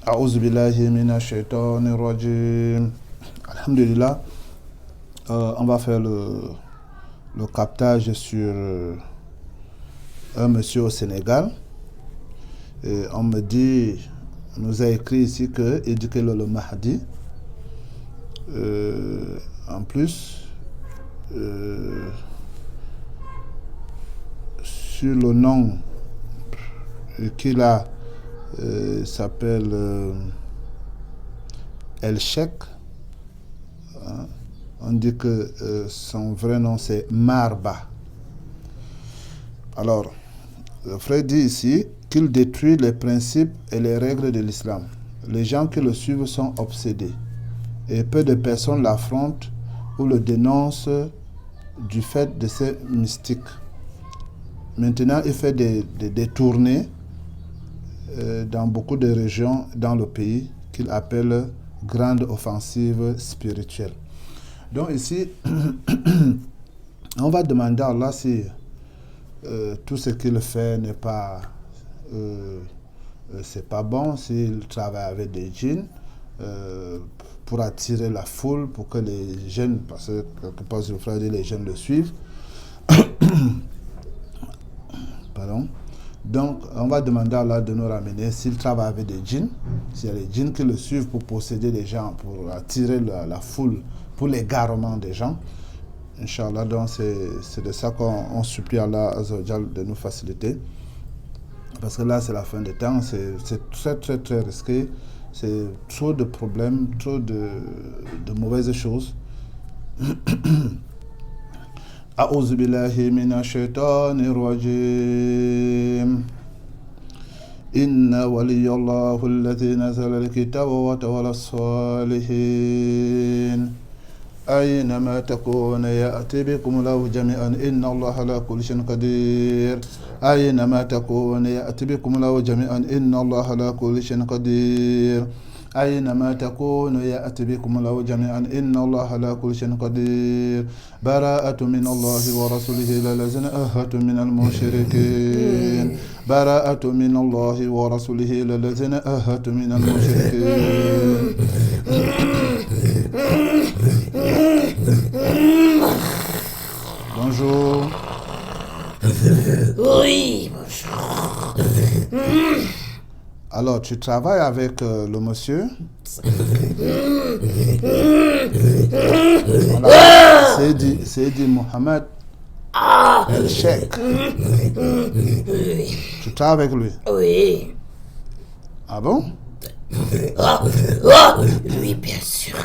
A'udhu billahi minash shaitanir rajim. Alhamdulillah. On va faire le captage sur un monsieur au Sénégal. Et on me dit, on nous a écrit ici que il dit que le Mahdi, en plus, sur le nom qu'il a, s'appelle El Sheikh. On dit que son vrai nom c'est Marba. Alors, le frère dit ici qu'il détruit les principes et les règles de l'islam. Les gens qui le suivent sont obsédés et peu de personnes l'affrontent ou le dénoncent du fait de ses mystiques. Maintenant, il fait des tournées dans beaucoup de régions dans le pays qu'il appelle grande offensive spirituelle. Donc ici, on va demander à Allah si tout ce qu'il fait n'est pas, c'est pas bon, s'il travaille avec des djinns pour attirer la foule, pour que les jeunes, parce que quelque part le frère dit les jeunes le suivent. Pardon. Donc, on va demander à Allah de nous ramener s'il travaille avec des djinns, s'il y a des djinns qui le suivent pour posséder les gens, pour attirer la foule, pour l'égarement des gens. Inch'Allah, donc c'est de ça qu'on supplie Allah Azza wa Jal de nous faciliter. Parce que là, c'est la fin des temps, c'est très très très risqué, c'est trop de problèmes, trop de mauvaises choses. أعوذ بالله من الشيطان الرجيم إن ولي الله الذي نزل الكتاب وتولى الصالحين أينما تكون يأتي بكم الله جميعا إن الله على كل شيء قدير أينما تكون يأتي بكم الله جميعا إن الله على كل شيء قدير أينما تكونوا يأتي بكم الله جميعا إن الله على كل شيء قدير براءة من الله ورسوله إلى الذين عاهدتم من المشركين براءة من الله ورسوله إلى الذين عاهدتم من المشركين. Bonjour. Oui, bonjour. Alors, tu travailles avec le monsieur? Voilà. Seydi Mohamed El Sheikh. Tu travailles avec lui? Oui. Ah bon? Oui, bien sûr.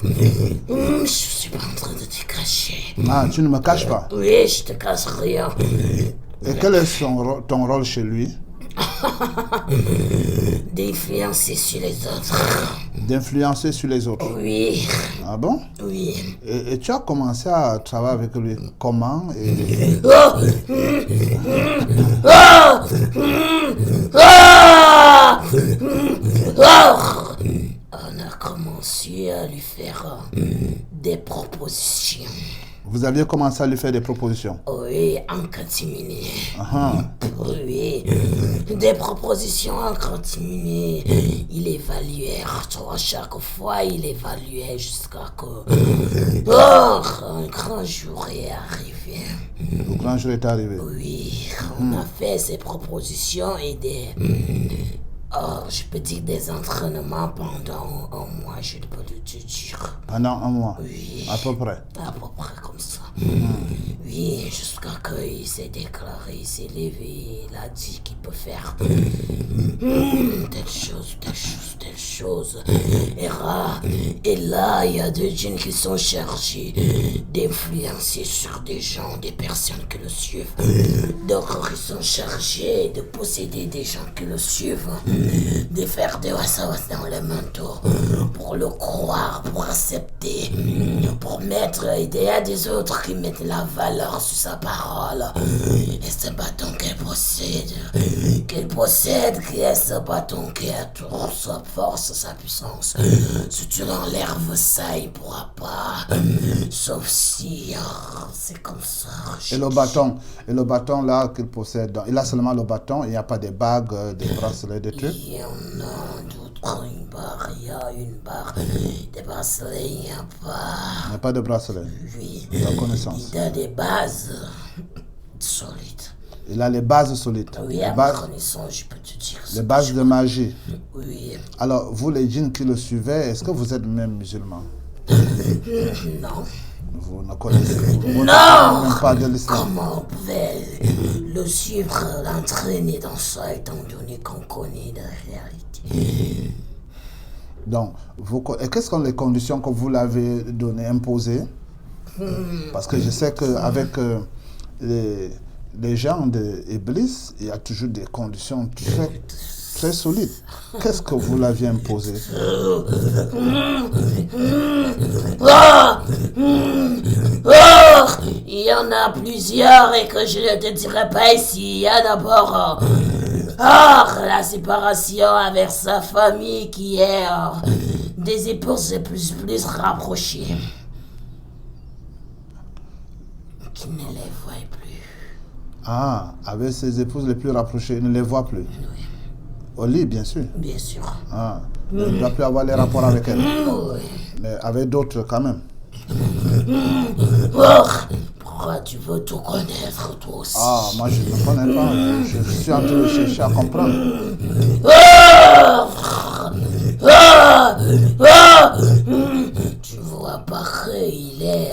Je suis pas en train de te cacher. Ah, tu ne me caches pas? Oui, je te cache rien. Et quel est ton rôle chez lui? D'influencer sur les autres. D'influencer sur les autres? Oui. Ah bon? Oui. Et tu as commencé à travailler avec lui comment? On a commencé à lui faire des propositions. Vous aviez commencé à lui faire des propositions? Oui, en catimini. Oui, des propositions en catimini. Il évaluait, à chaque fois, il évaluait jusqu'à que un grand jour est arrivé. Le grand jour est arrivé? Oui, on a fait ces propositions et je peux dire des entraînements pendant un mois, je peux le dire. Pendant un mois? Oui. À peu près? À peu près comme ça. Oui, jusqu'à qu'il s'est déclaré, il s'est levé, il a dit qu'il peut faire telle chose. Et là, il y a deux djinns qui sont chargés d'influencer sur des gens, des personnes qui le suivent. Donc, ils sont chargés de posséder des gens qui le suivent, de faire des wassawas dans le manteau, pour le croire, pour accepter, pour mettre. Il y a des autres qui mettent la valeur sur sa parole. Et ce bâton qu'elle possède, qui est ce bâton qui a toute sa force, sa puissance. Si tu l'enlèves ça, il pourra pas. Sauf si c'est comme ça. Et le bâton là qu'il possède, il a seulement le bâton, il n'y a pas des bagues, des bracelets, des trucs? Il y en a d'autres prends une barre, il y a une barre. Des bracelets, il n'y a pas. Il n'y a pas de bracelet. Lui, La connaissance. il a des bases solides. Il a les bases solides. Oui, Les à ma bases, connaissance, je peux te dire ça. les bases de magie. Oui. Alors, vous les djinns qui le suivaient, est-ce que vous êtes même musulman? Non. Vous ne connaissez vous Non. ne même pas de l'islam. Comment on pouvait le suivre, l'entraîner dans ça, étant donné qu'on connaît la réalité? Donc, et quelles sont les conditions que vous l'avez données, imposées? Parce que je sais qu'avec les gens d'Iblis, il y a toujours des conditions très, très solides. Qu'est-ce que vous l'aviez imposé? Il y en a plusieurs et que je ne te dirai pas ici. Il y a d'abord la séparation avec sa famille qui est des épouses plus rapprochées. Qui ne les voit plus. Ah, avec ses épouses les plus rapprochées, il ne les voit plus. Oui, Au lit, bien sûr. bien sûr. Ah, il ne doit plus avoir les rapports avec elle. Oui. Mais avec d'autres quand même. Pourquoi tu veux tout connaître, toi aussi? Ah, moi je ne connais pas. Je suis en train de chercher à comprendre. Tu vois pas qu'il est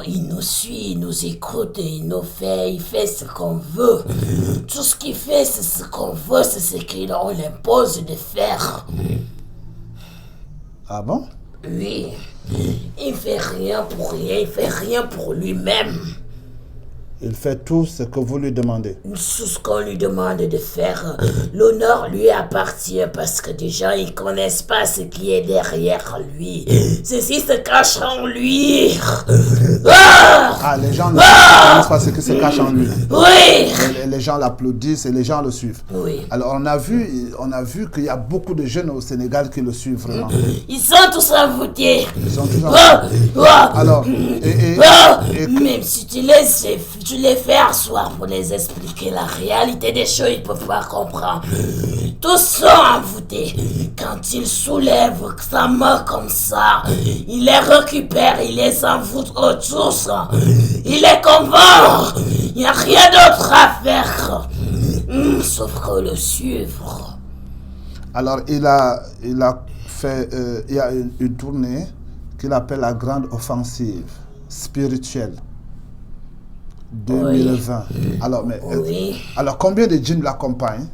il nous suit, il nous écoute, il fait ce qu'on veut. Tout ce qu'il fait, c'est ce qu'on veut, c'est ce qu'on l'impose de faire. Ah bon? Oui, il fait rien pour rien, il fait rien pour lui-même. Il fait tout ce que vous lui demandez. Tout ce qu'on lui demande de faire, l'honneur lui appartient parce que des gens ils connaissent pas ce qui est derrière lui. Ceci se cache en lui. Ah, les gens ne connaissent pas ce qui se cache en lui. Oui. Les gens l'applaudissent et les gens le suivent. Oui. Alors on a vu qu'il y a beaucoup de jeunes au Sénégal qui le suivent vraiment. Ils sont tous envoûtés. Ils sont tous Alors, Même si tu les fais asseoir pour les expliquer la réalité des choses, ils ne peuvent pas comprendre. Tous sont envoûtés. Quand ils soulèvent sa main comme ça, il les récupère, il les envoûte autour. Il les convainc. Il n'y a rien d'autre à faire. Sauf que le suivre. Alors il a fait il y a une tournée qu'il appelle la grande offensive spirituelle 2020. Oui. Alors combien de djinns l'accompagnent?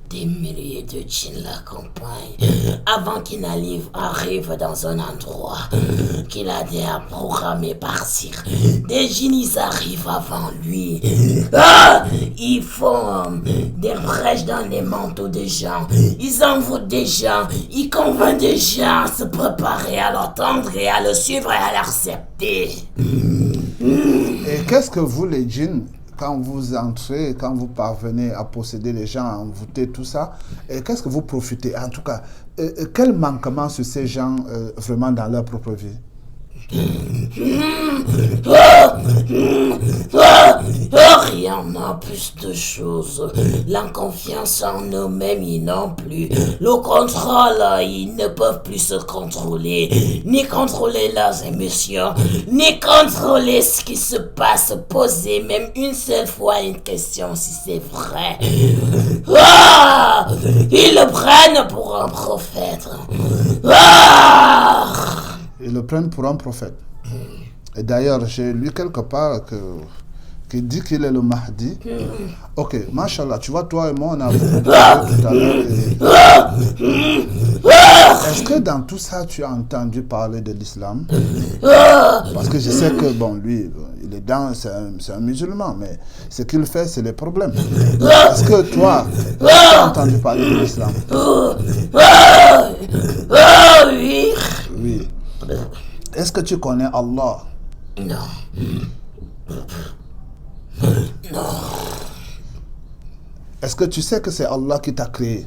Des milliers de djinns l'accompagnent avant qu'il arrive dans un endroit qu'il a déjà programmé partir. Des djinns ils arrivent avant lui. Ils font des brèches dans les manteaux des gens. Ils envoûtent des gens. Ils convainquent des gens à se préparer à l'entendre et à le suivre et à l'accepter. Et qu'est-ce que vous les djinns, quand vous entrez, quand vous parvenez à posséder les gens, à envoûter tout ça, et qu'est-ce que vous profitez? En tout cas, quel manquement sur ces gens vraiment dans leur propre vie? Rien n'a plus de choses. La confiance en eux-mêmes, ils n'ont plus. Le contrôle, ils ne peuvent plus se contrôler. Ni contrôler leurs émotions, ni contrôler ce qui se passe. Poser même une seule fois une question si c'est vrai. Ils le prennent pour un prophète. Ils le prennent pour un prophète. Et d'ailleurs, j'ai lu quelque part qui dit qu'il est le Mahdi. Ok, Mashallah, tu vois, toi et moi, on a beaucoup parlé tout à l'heure. Est-ce que dans tout ça, tu as entendu parler de l'islam? Parce que je sais que, bon, lui, il est c'est un musulman, mais ce qu'il fait, c'est les problèmes. Est-ce que toi, tu as entendu parler de l'islam? Oui. Oui. Est-ce que tu connais Allah? Non. Non. Est-ce que tu sais que c'est Allah qui t'a créé?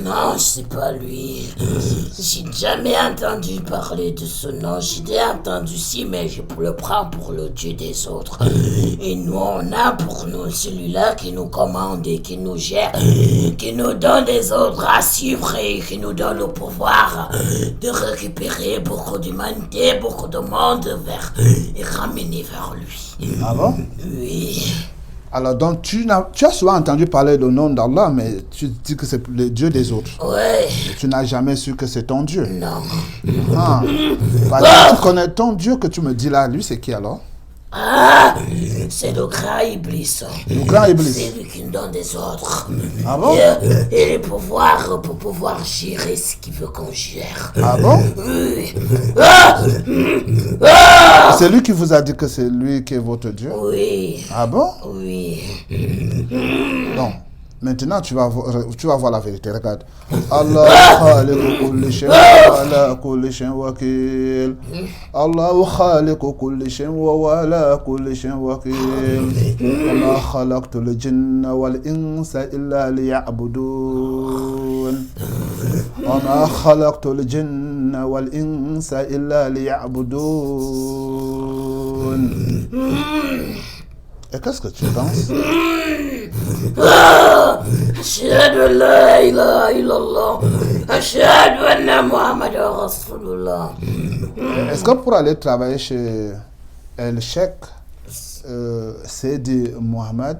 Non. Non, c'est pas lui. J'ai jamais entendu parler de ce nom. J'ai entendu si, mais je le prends pour le Dieu des autres. Et nous, on a pour nous celui-là qui nous commande et qui nous gère, qui nous donne des ordres à suivre et qui nous donne le pouvoir de récupérer beaucoup d'humanité, beaucoup de monde et ramener vers lui. Ah bon? Oui. Alors donc tu as souvent entendu parler du nom d'Allah, mais tu dis que c'est le Dieu des autres. Ouais. Tu n'as jamais su que c'est ton Dieu. Non. Ah. Parce que tu connais ton Dieu que tu me dis là, lui c'est qui alors? Ah, c'est le grand Iblis. Le grand Iblis. C'est lui qui nous donne des ordres. Ah bon? Et le pouvoir pour pouvoir gérer ce qu'il veut qu'on gère. Ah bon? Oui. C'est lui qui vous a dit que c'est lui qui est votre Dieu? Oui. Ah bon? Oui. Non. Maintenant, tu vas voir la vérité. Regarde. Allah khaliqu kulli shay'in wa ala kulli shay'in wakil. Allah khaliqu kulli shay'in wa ala kulli shay'in wakil. Wa ma khalaqtu al-jinna wal insa illa liya'budun. Wa ma khalaqtu al-jinna wal insa illa liya'budun. Et qu'est-ce que tu penses? Ashhadu an la ilaha illallah. Ashhadu anna Muhammadan Rasulullah. Est-ce que pour aller travailler chez El Sheikh Seydi Mohamed,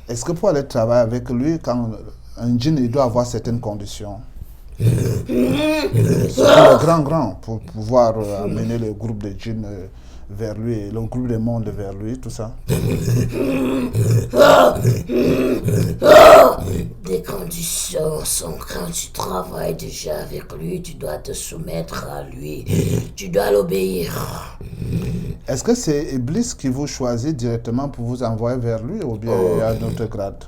est-ce que pour aller travailler avec lui, quand un djinn il doit avoir certaines conditions? C'est le grand pour pouvoir amener le groupe de djinns vers lui, le groupe des mondes vers lui, tout ça. Des conditions sont quand tu travailles déjà avec lui, tu dois te soumettre à lui, tu dois l'obéir. Est-ce que c'est Iblis qui vous choisit directement pour vous envoyer vers lui ou bien il y a d'autres grades?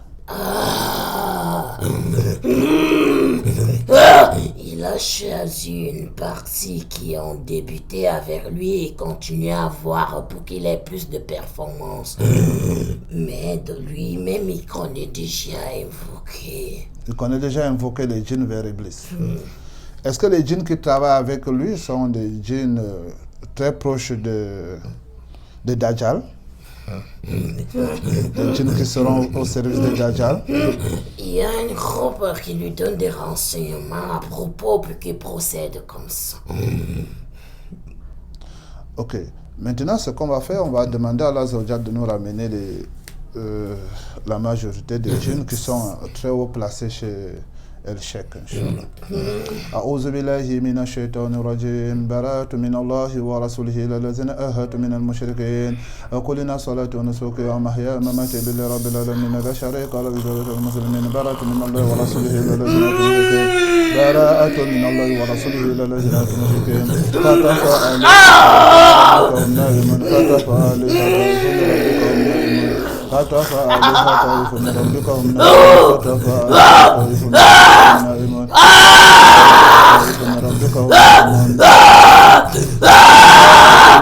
Il a choisi une partie qui ont débuté avec lui et continue à voir pour qu'il ait plus de performance. Mais de lui-même, il connaît déjà invoqué. Il connaît déjà invoqué les djinns vers Iblis. Est-ce que les djinns qui travaillent avec lui sont des djinns très proches de Dajjal? Des djinns qui seront au service de Dajjal? Il y a un groupe qui lui donne des renseignements à propos pour qu'il procède comme ça. Ok. Maintenant, ce qu'on va faire, on va demander à Allah de nous ramener la majorité des djinns qui sont très haut placés chez El Sheikh, Inch'Allah. أعوذ بالله من الشيطان الرجيم براءة من الله ورسوله إلى الذين آهدتم من المشركين وقلنا صلاة ونسك ومحيا ومماتي لله رب العالمين لا شريك له وبركاته المسلمين براءة من الله ورسوله إلى الذين آهدتم المشركين براءة من الله ورسوله إلى الذين آهدتم المشركين فتفى عليهم نائم فتفى عليهم فتفى عليها طائف من ربك هم نائمون فتفى عليها طائف من نائمون طائف من ربك هم نائمون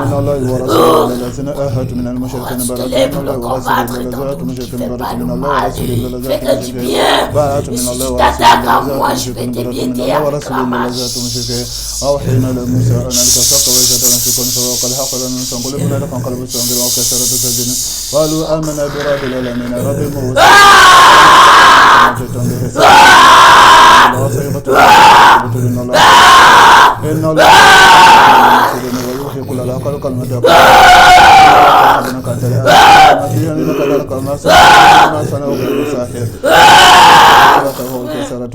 من الله ورسوله الذين آهدتم من المشركين براءة من الله ورسوله الذين آهدتم من المشركين براءة من الله ورسوله الذين براءة من الله ورسوله المشركين أوحينا لموسى أن التفاق وإذا في كون فوق الحق لنا فانقلبنا لك انقلب السنجر وكسرة سجن قالوا آمنا برب العالمين رب موسى إن الله ويوحي كل الأقل كلمة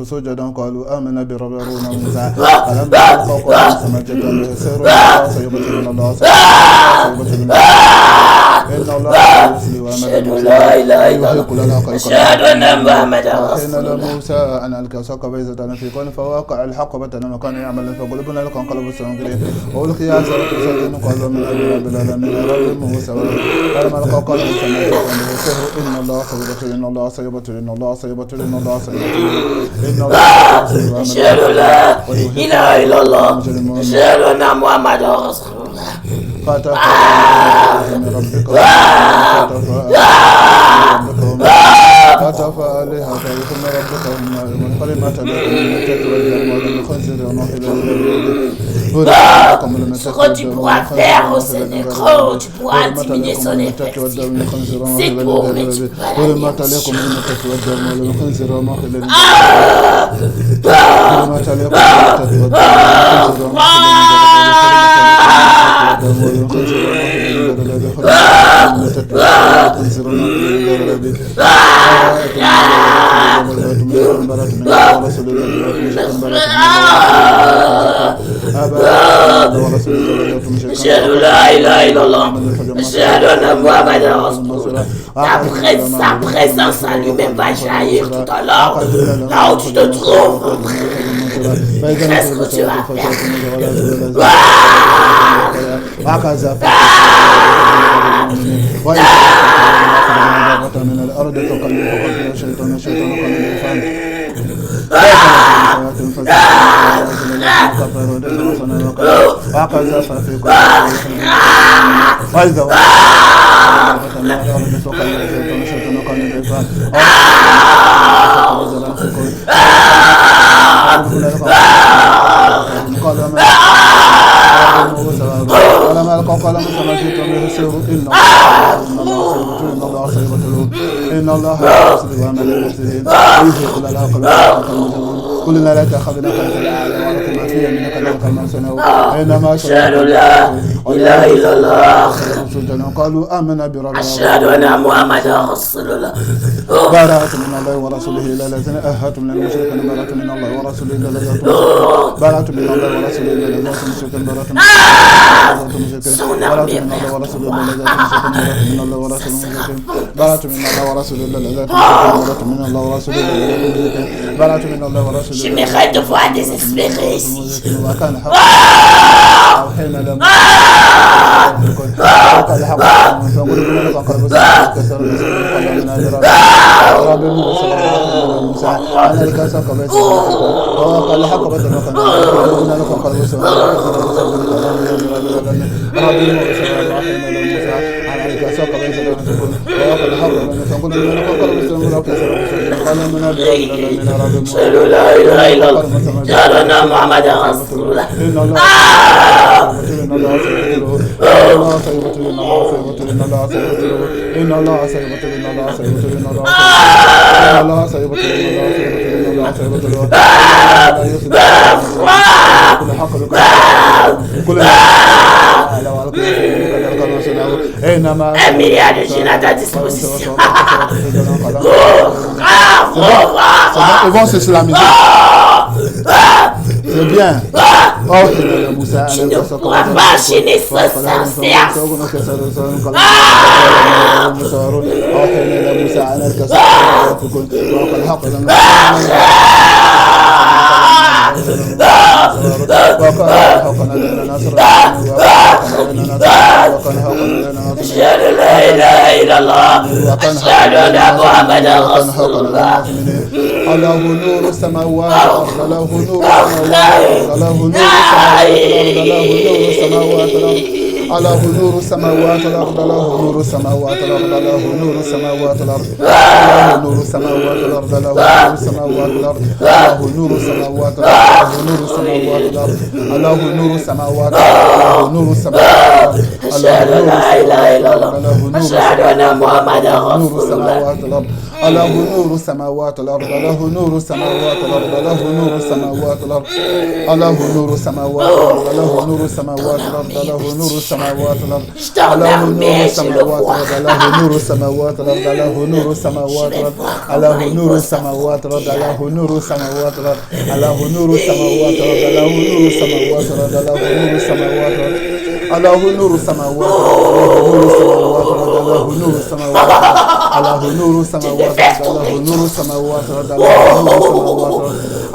سجدا قالوا آمنا برب هارون وموسى ألم يلقوا قوم سمجدا يسيرون الله سيبتلون الله سيبتلون إن الله يرسل وأمد أشهد أن محمدا وحين لموسى أن ألقى ساق بيزة في كون فواقع الحق بتنا مكان يعمل فقلبنا لك انقلب السنجرين وألقي عسرة سجن قالوا من أجل رب العالمين رب موسى فلما ألقى قال موسى ما يكون يسير إن الله سيبتل إن الله سيبتل إن الله سيبتل إن الله سيبتل إن الله أشهد أن لا إله إلا الله أشهد أن محمدا رسول الله فتفى عطف عليها فيكون ربك من كلمة المتة والجمال الخنزير ونحل Ce que tu pourras faire au Sénégal, tu pourras diminuer son effectif. C'est tout, mais tu vas sa présence à lui-même va jaillir tout à l'heure. Là où tu te trouves, qu'est-ce que tu vas كلنا لا تأخذنا خلف الأعلى ولكن ما فيها منك ذلك المنسنة أينما أشهد لا إله إلا الله قالوا آمنا برب أشهد أن محمدا رسول الله براءة من الله ورسوله إلى الذين أهتم من المشركين براءة من الله ورسوله إلى الذين براءة من الله ورسوله إلى الذين المشركين براءة من الله ورسوله إلى الذين من الله ورسوله براءة من الله ورسوله إلى الذين براءة من الله ورسوله إلى براءة من الله ورسوله. J'aimerais te voir désespéré ici. لا إله إلا الله جعلنا محمد رسول الله إن الله سيبطل un milliard de jeunes à ta disposition. Ils vont s'islamiser. C'est bien. Tu ne pourras pas enchaîner ça sans séance. أشهد لا إله إلا الله أشهد أن محمدا رسول الله. الله نور السماوات له نور السماوات له نور السماوات الأرض له نور السماوات الأرض له نور السماوات الأرض له نور السماوات الأرض له نور السماوات الأرض له نور السماوات الأرض له نور السماوات الأرض له نور السماوات له نور السماوات الأرض أشهد أن لا إله إلا الله أشهد أن محمدا رسول الله. له نور السماوات الأرض له نور السماوات الأرض له نور السماوات الأرض له نور السماوات الأرض له نور السماوات الأرض له نور السماوات الأرض له نور السماوات الأرض له نور السماوات الأرض له نور السماوات الأرض له نور السماوات الأرض له نور السماوات الأرض له نور السماوات الأرض له نور السماوات الأرض الله نور السماوات له نور السماوات له نور السماوات له نور السماوات له نور السماوات له نور السماوات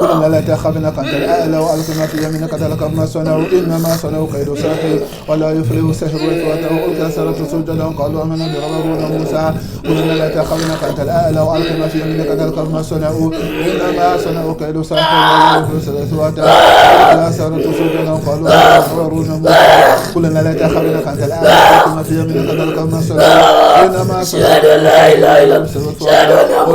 قلنا لا تخافن أنت الأعلى وألق ما في يمينك تلقف ما صنعوا إنما صنعوا كيد ساحر ولا يفلح السحر وإخوته ألقى سرة سجدا قالوا آمنا برب موسى قلنا لا تخافن أنت الأعلى وألق ما في يمينك تلقف ما صنعوا إنما صنعوا كيد ساحر ولا يفلح إخوته ألقى سرة سجدا قالوا آمنا برب موسى قلنا لا تخافن أنت الأعلى وألق ما في يمينك تلقف ما صنعوا إنما صنعوا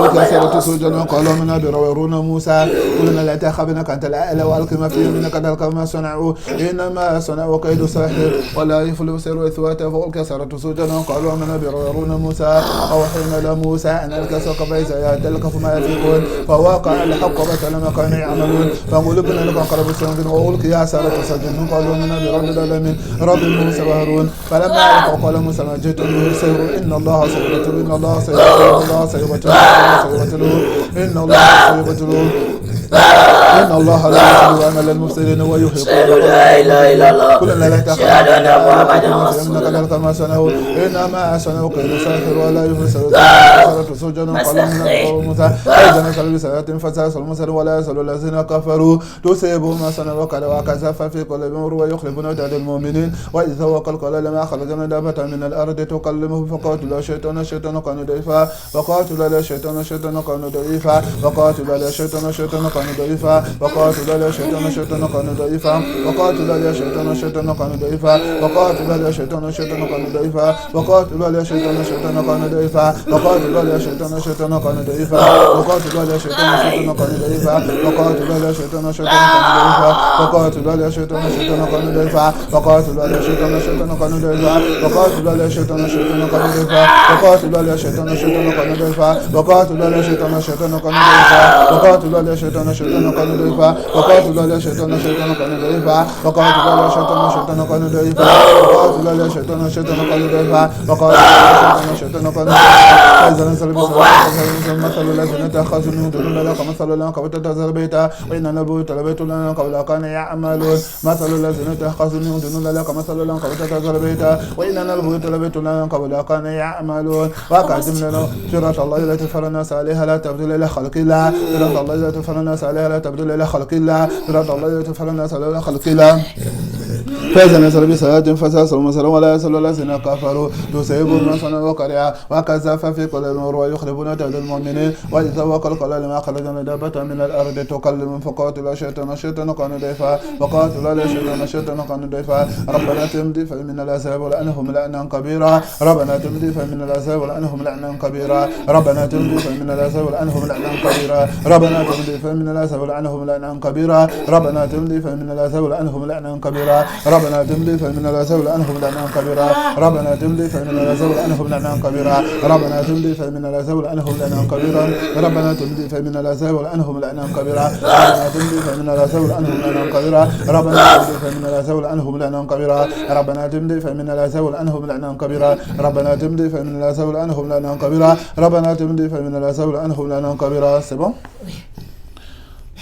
ألقى سرة سجدا قالوا آمنا برب موسى قلنا لا تخافن أنت الأعلى وألق ما في يمينك تلقف ما صنعوا إنما صنعوا كيد ساحر ولا يفلح سر إثواته فألقى سرة سجدا قالوا آمنا برب موسى أوحينا إلى موسى أن ألقى سوق فإذا تلقف ما يفيقون فوقع الحق وبطل ما كانوا يعملون فانقلبنا لكم قرب السنة وألقي سرة سجدا قالوا آمنا برب العالمين رب موسى وهارون فلما ألقوا قال موسى ما جئتم به السحر إن الله سيبطله إن الله سيبطله إن الله سيبطله إن الله لا يحب عمل المفسدين ويحب لا إله إلا الله كلنا لا تخاف أشهد أن محمدا رسول الله كما صنعوا إنما صنعوا كيد ساحر ولا يفلح سجنا قالوا من موسى إذا نزل بسيئة فسيصل موسى ولا يصل الذين كفروا تصيبوا ما صنعوا وكذف في قلوبهم ويخلفون عدد المؤمنين وإذا وقال لما خرجنا دابة من الأرض تكلمهم فقاتل الشيطان كان ضعيفا وقاتل الشيطان كان ضعيفا وقاتل الشيطان كان ضعيفا وقاتل الشيطان كان ضعيفا وقاتل الشيطان كان ضعيفا وقاتل الشيطان كان ضعيفا وقاتل الشيطان كان ضعيفا وقاتل الشيطان كان ضعيفا وقاتل الشيطان كان ضعيفا وقاتل الشيطان كان ضعيفا وقاتل الشيطان كان ضعيفا وقاتل الشيطان كان ضعيفا وقاتل الشيطان كان ضعيفا وقاتل الشيطان كان ضعيفا وقاتل الشيطان كان ضعيفا وقاتل الشيطان كان ضعيفا وقاتل الشيطان كان ضعيفا وقاتل الشيطان كان ضعيفا وقاتل الشيطان كان ضعيفا وقاتل الشيطان كان ضعيفا فإذا نزل مثل الذين اتخذوا من دون الله كمثل العنكبوت اتخذت بيتا وإن البيوت لبيت قبل كان يعملون مثل الذين اتخذوا من دون الله كمثل العنكبوت اتخذت بيتا وإن البيوت لبيت قبل كان يعملون وقدمنا له صراط الله التي فطر الناس عليها لا تبديل إلى خلق الله صراط الله التي فطر الناس عليها لا تبديل إلى خلق الله صراط الله التي فطر الناس عليها خلق الله فإذا نزل بسيئة فسيصل مثلا ولا يصل الذين كفروا تصيبهم ما صنعوا وكرها وكذف في قلوبهم ويخربون عدد المؤمنين وإذا وقال لما خرجنا دابة من الأرض تكلم فقاتل الشيطان كان ضعيفا وقاتل الشيطان كان ضعيفا ربنا تمضي فمن العذاب ولأنهم لعنا كبيرا ربنا تمضي فمن العذاب ولأنهم لعنا كبيرا ربنا تمضي فمن العذاب ولأنهم لعنا كبيرا ربنا تمضي فمن العذاب ولأنهم لعنا كبيرا ربنا تمضي فمن العذاب ولأنهم لعنا كبيرا ربنا تمضي فمن العذاب ولأنهم لعنا كبيرا ربنا تمضي فمن العذاب ولأنهم لعنا كبيرا ربنا تمضي فمن العذاب ولأنهم لعنا كبيرا ربنا تمضي فمن العذاب ولأنهم لعنا كبيرا ربنا تمضي فمن العذاب ولأنهم لعنا كبيرا ربنا تمضي فمن العذاب ولأنهم لعنا كبيرا ربنا تمضي فمن العذاب ولأنهم لعنا كبيرا ربنا تمضي فمن العذاب ولأنهم لعنا كبيرا ربنا تمضي فمن العذاب ولأنهم لعنا كبيرا. C'est bon?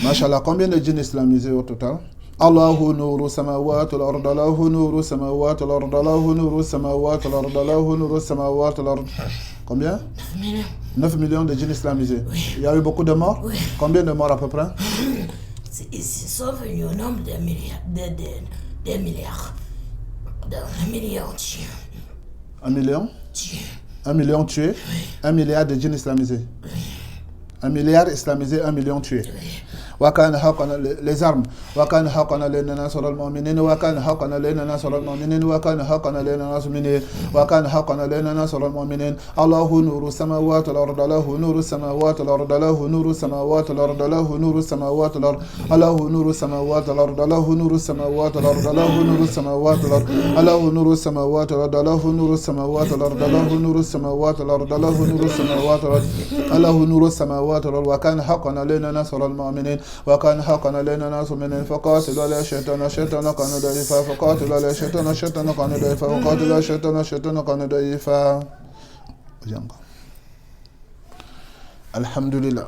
Machallah, combien de djinns islamisés au total? الله نور السماوات والأرض له نور السماوات والأرض له نور السماوات والأرض له نور السماوات والأرض. Combien? 9 millions de djinns islamisés. Il y a eu beaucoup de morts? Combien de morts à peu près? Ils sont venus au nombre de milliards. Des milliards. Un million tués. 1 million? Tués. 1 million tués? 1 milliard de djinns islamisés. 1 milliard islamisés, 1 million tués. وكان حقا les armes وكان حقا علينا نصر المؤمنين وكان حقا علينا نصر المؤمنين وكان حقا علينا نصر المؤمنين وكان حقا علينا نصر المؤمنين الله نور السماوات والأرض له نور السماوات والأرض له نور السماوات والأرض له نور السماوات والأرض الله نور السماوات والأرض له نور السماوات والأرض له نور السماوات والأرض الله نور السماوات والأرض له نور السماوات والأرض له نور السماوات والأرض له نور السماوات والأرض الله نور السماوات والأرض وكان حقا علينا نصر المؤمنين وكان حقا علينا نصر المؤمنين فقاتل على الشيطان كان ضعيفا فقاتل على الشيطان كان ضعيفا وقاتل الشيطان كان ضعيفا. الحمد لله.